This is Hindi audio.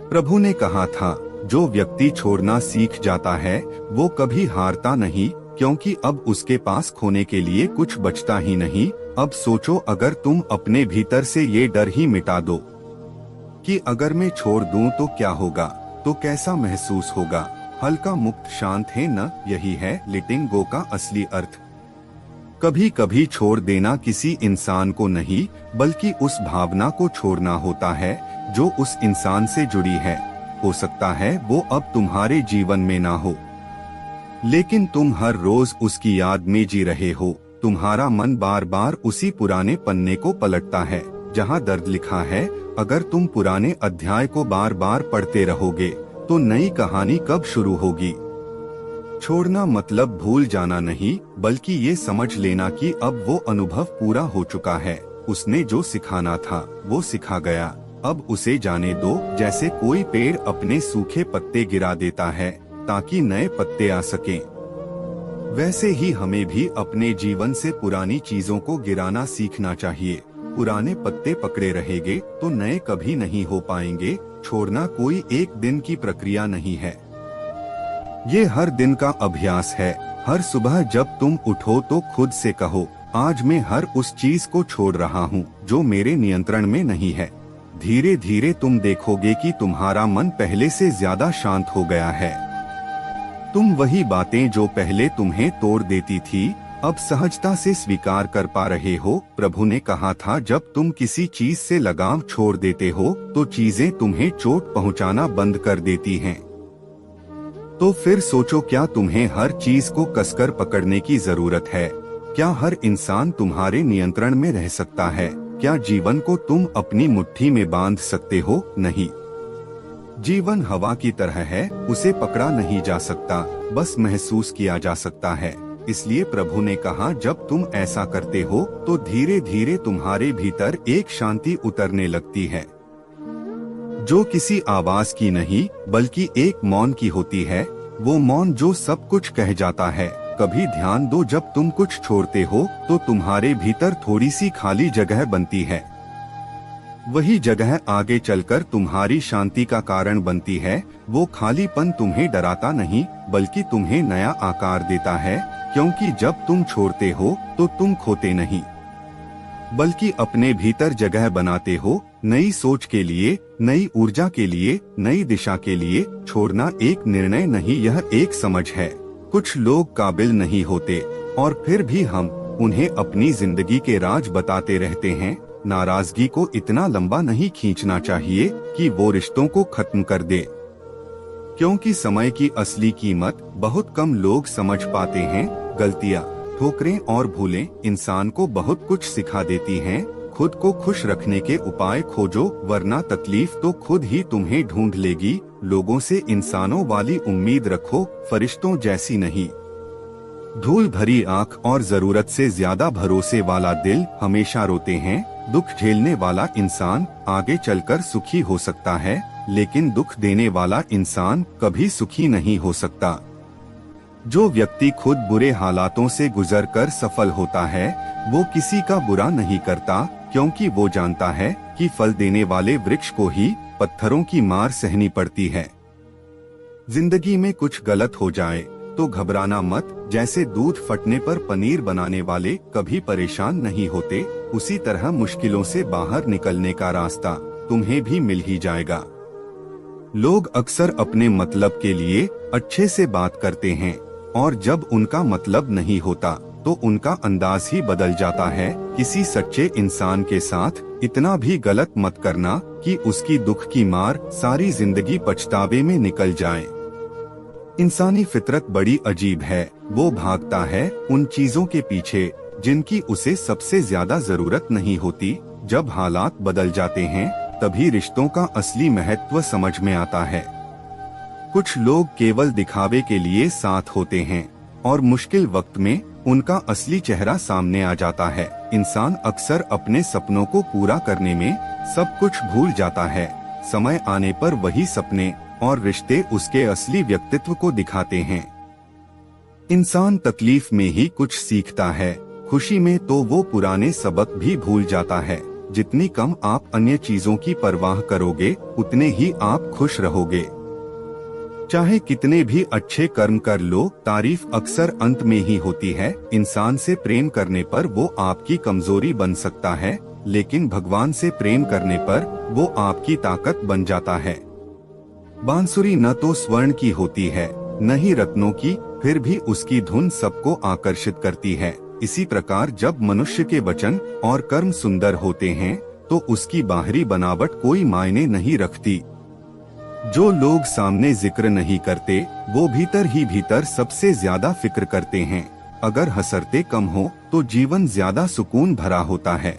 प्रभु ने कहा था, जो व्यक्ति छोड़ना सीख जाता है वो कभी हारता नहीं, क्योंकि अब उसके पास खोने के लिए कुछ बचता ही नहीं। अब सोचो, अगर तुम अपने भीतर से ये डर ही मिटा दो कि अगर मैं छोड़ दूं तो क्या होगा, तो कैसा महसूस होगा। हल्का, मुक्त, शांत है न? यही है लेटिंग गो का असली अर्थ। कभी कभी छोड़ देना किसी इंसान को नहीं, बल्कि उस भावना को छोड़ना होता है जो उस इंसान से जुड़ी है। हो सकता है वो अब तुम्हारे जीवन में ना हो, लेकिन तुम हर रोज उसकी याद में जी रहे हो। तुम्हारा मन बार बार उसी पुराने पन्ने को पलटता है जहां दर्द लिखा है। अगर तुम पुराने अध्याय को बार बार पढ़ते रहोगे तो नई कहानी कब शुरू होगी। छोड़ना मतलब भूल जाना नहीं, बल्कि ये समझ लेना कि अब वो अनुभव पूरा हो चुका है। उसने जो सिखाना था वो सिखा गया, अब उसे जाने दो। जैसे कोई पेड़ अपने सूखे पत्ते गिरा देता है ताकि नए पत्ते आ सकें, वैसे ही हमें भी अपने जीवन से पुरानी चीजों को गिराना सीखना चाहिए। पुराने पत्ते पकड़े रहेंगे तो नए कभी नहीं हो पाएंगे। छोड़ना कोई एक दिन की प्रक्रिया नहीं है, ये हर दिन का अभ्यास है। हर सुबह जब तुम उठो तो खुद से कहो, आज मैं हर उस चीज को छोड़ रहा हूँ जो मेरे नियंत्रण में नहीं है। धीरे धीरे तुम देखोगे कि तुम्हारा मन पहले से ज्यादा शांत हो गया है। तुम वही बातें जो पहले तुम्हें तोड़ देती थी, अब सहजता से स्वीकार कर पा रहे हो। प्रभु ने कहा था, जब तुम किसी चीज से लगाव छोड़ देते हो तो चीजें तुम्हें चोट पहुंचाना बंद कर देती हैं। तो फिर सोचो, क्या तुम्हें हर चीज को कसकर पकड़ने की जरूरत है? क्या हर इंसान तुम्हारे नियंत्रण में रह सकता है? क्या जीवन को तुम अपनी मुट्ठी में बांध सकते हो? नहीं। जीवन हवा की तरह है, उसे पकड़ा नहीं जा सकता, बस महसूस किया जा सकता है। इसलिए प्रभु ने कहा, जब तुम ऐसा करते हो तो धीरे धीरे तुम्हारे भीतर एक शांति उतरने लगती है, जो किसी आवाज की नहीं बल्कि एक मौन की होती है। वो मौन जो सब कुछ कह जाता है। कभी ध्यान दो, जब तुम कुछ छोड़ते हो तो तुम्हारे भीतर थोड़ी सी खाली जगह बनती है। वही जगह आगे चलकर तुम्हारी शांति का कारण बनती है। वो खालीपन तुम्हें डराता नहीं, बल्कि तुम्हें नया आकार देता है, क्योंकि जब तुम छोड़ते हो तो तुम खोते नहीं, बल्कि अपने भीतर जगह बनाते हो, नई सोच के लिए, नई ऊर्जा के लिए, नई दिशा के लिए। छोड़ना एक निर्णय नहीं, यह एक समझ है। कुछ लोग काबिल नहीं होते और फिर भी हम उन्हें अपनी जिंदगी के राज बताते रहते हैं। नाराजगी को इतना लंबा नहीं खींचना चाहिए कि वो रिश्तों को खत्म कर दे, क्योंकि समय की असली कीमत बहुत कम लोग समझ पाते हैं। गलतियाँ, ठोकरें और भूलें इंसान को बहुत कुछ सिखा देती हैं। खुद को खुश रखने के उपाय खोजो, वरना तकलीफ तो खुद ही तुम्हें ढूंढ लेगी। लोगों से इंसानों वाली उम्मीद रखो, फरिश्तों जैसी नहीं। धूल भरी आंख और जरूरत से ज्यादा भरोसे वाला दिल हमेशा रोते हैं। दुख झेलने वाला इंसान आगे चलकर सुखी हो सकता है, लेकिन दुख देने वाला इंसान कभी सुखी नहीं हो सकता। जो व्यक्ति खुद बुरे हालातों से गुजरकर सफल होता है, वो किसी का बुरा नहीं करता, क्योंकि वो जानता है कि फल देने वाले वृक्ष को ही पत्थरों की मार सहनी पड़ती है। जिंदगी में कुछ गलत हो जाए तो घबराना मत। जैसे दूध फटने पर पनीर बनाने वाले कभी परेशान नहीं होते, उसी तरह मुश्किलों से बाहर निकलने का रास्ता तुम्हें भी मिल ही जाएगा। लोग अक्सर अपने मतलब के लिए अच्छे से बात करते हैं, और जब उनका मतलब नहीं होता तो उनका अंदाज ही बदल जाता है। किसी सच्चे इंसान के साथ इतना भी गलत मत करना कि उसकी दुख की मार सारी जिंदगी पछतावे में निकल जाए। इंसानी फितरत बड़ी अजीब है, वो भागता है उन चीजों के पीछे जिनकी उसे सबसे ज्यादा जरूरत नहीं होती। जब हालात बदल जाते हैं तभी रिश्तों का असली महत्व समझ में आता है। कुछ लोग केवल दिखावे के लिए साथ होते हैं और मुश्किल वक्त में उनका असली चेहरा सामने आ जाता है। इंसान अक्सर अपने सपनों को पूरा करने में सब कुछ भूल जाता है। समय आने पर वही सपने और रिश्ते उसके असली व्यक्तित्व को दिखाते हैं। इंसान तकलीफ में ही कुछ सीखता है, खुशी में तो वो पुराने सबक भी भूल जाता है। जितनी कम आप अन्य चीजों की परवाह करोगे उतने ही आप खुश रहोगे। चाहे कितने भी अच्छे कर्म कर लो, तारीफ अक्सर अंत में ही होती है। इंसान से प्रेम करने पर वो आपकी कमजोरी बन सकता है, लेकिन भगवान से प्रेम करने पर वो आपकी ताकत बन जाता है। बांसुरी न तो स्वर्ण की होती है न ही रत्नों की, फिर भी उसकी धुन सबको आकर्षित करती है। इसी प्रकार जब मनुष्य के वचन और कर्म सुंदर होते हैं तो उसकी बाहरी बनावट कोई मायने नहीं रखती। जो लोग सामने जिक्र नहीं करते वो भीतर ही भीतर सबसे ज्यादा फिक्र करते हैं। अगर हसरते कम हो तो जीवन ज्यादा सुकून भरा होता है।